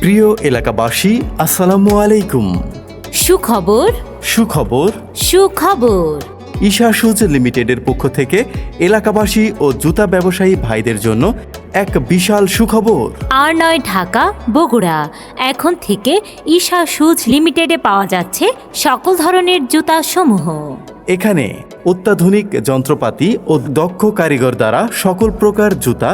প্রিয় এলাকাবাসী, আসসালামু আলাইকুম। সুখবর সুখবর সুখবর ঈশা শুজ লিমিটেডের পক্ষ থেকে এলাকাবাসী ও জুতা ব্যবসায়ী ভাইদের জন্য এক বিশাল সুখবর। আর নয় ঢাকা বগুড়া, এখন থেকে ঈশা শুজ লিমিটেডে পাওয়া যাচ্ছে সকল ধরনের জুতা সমূহ। এখানে অত্যাধুনিক যন্ত্রপাতি ও দক্ষ কারিগর দ্বারা সকল প্রকার জুতা,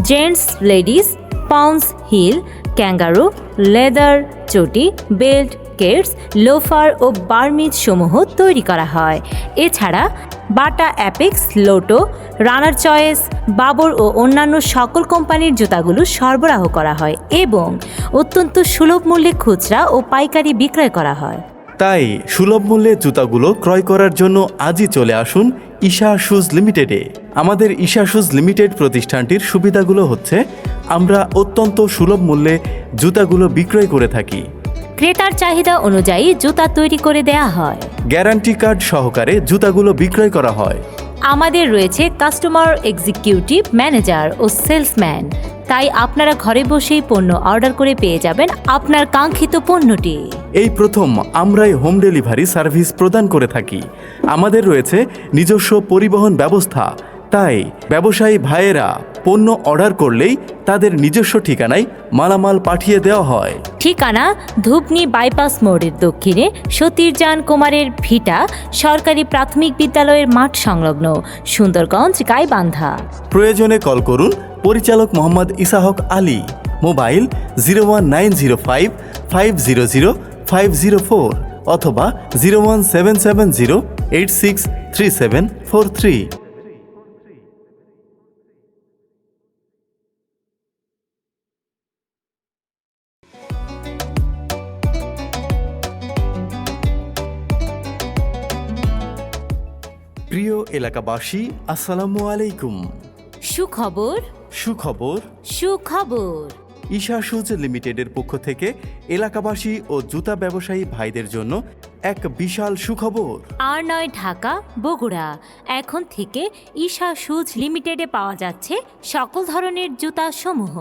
জেন্টস, লেডিস, পাউন্স হিল, ক্যাঙ্গারু, লেদার, চটি, বেল্ট, কেটস, লোফার ও বার্মিজ সমূহ তৈরি করা হয়। এছাড়া Bata, Apex, Lotto, runner choice, বাবর ও অন্যান্য সকল কোম্পানির জুতাগুলো সরবরাহ করা হয় এবং অত্যন্ত সুলভ মূল্যে খুচরা ও পাইকারি বিক্রয় করা হয়। তাই সুলভ মূল্যে জুতাগুলো ক্রয় করার জন্য আজই চলে আসুন ঈশা শুজ লিমিটেডে। আমাদের ঈশা শুজ লিমিটেড প্রতিষ্ঠানটির সুবিধাগুলো হচ্ছে, আমরা অত্যন্ত সুলভ মূল্যে জুতাগুলো বিক্রয় করে থাকি। ক্রেতার চাহিদা অনুযায়ী জুতা তৈরি করে দেয়া হয়। গ্যারান্টি কার্ড সহকারে জুতাগুলো বিক্রয় করা হয়। আমাদের রয়েছে কাস্টমার এক্সিকিউটিভ ম্যানেজার ও সেলসম্যান, তাই আপনারা ঘরে বসেই পণ্য অর্ডার করে পেয়ে যাবেন আপনার কাঙ্ক্ষিত পণ্যটি। এই প্রথম আমরাই হোম ডেলিভারি সার্ভিস প্রদান করে থাকি। আমাদের রয়েছে নিজস্ব পরিবহন ব্যবস্থা, তাই ব্যবসায়ী ভাইয়েরা পণ্য অর্ডার করলেই তাদের নিজস্ব ঠিকানায় মালামাল পাঠিয়ে দেওয়া হয়। ঠিকানা ধূপনি বাইপাস মোড়ের দক্ষিণে সতীরজান কুমারের ভিটা সরকারি প্রাথমিক বিদ্যালয়ের মাঠ সংলগ্ন, সুন্দরগঞ্জ, গাইবান্ধা। প্রয়োজনে কল করুন পরিচালক মোহাম্মদ ইসাহক আলী। মোবাইল 01905 500 504 অথবা 01770863743। প্রিয় এলাকাবাসী, আসসালামু আলাইকুম। সুখবর সুখবর সুখবর ঈশা শুজ লিমিটেডের পক্ষ থেকে এলাকাবাসী ও জুতা ব্যবসায়ী ভাইদের জন্য এক বিশাল সুখবর। আর নয় ঢাকা বগুড়া, এখন থেকে ঈশা শুজ লিমিটেডে পাওয়া যাচ্ছে সকল ধরনের জুতা সমূহ।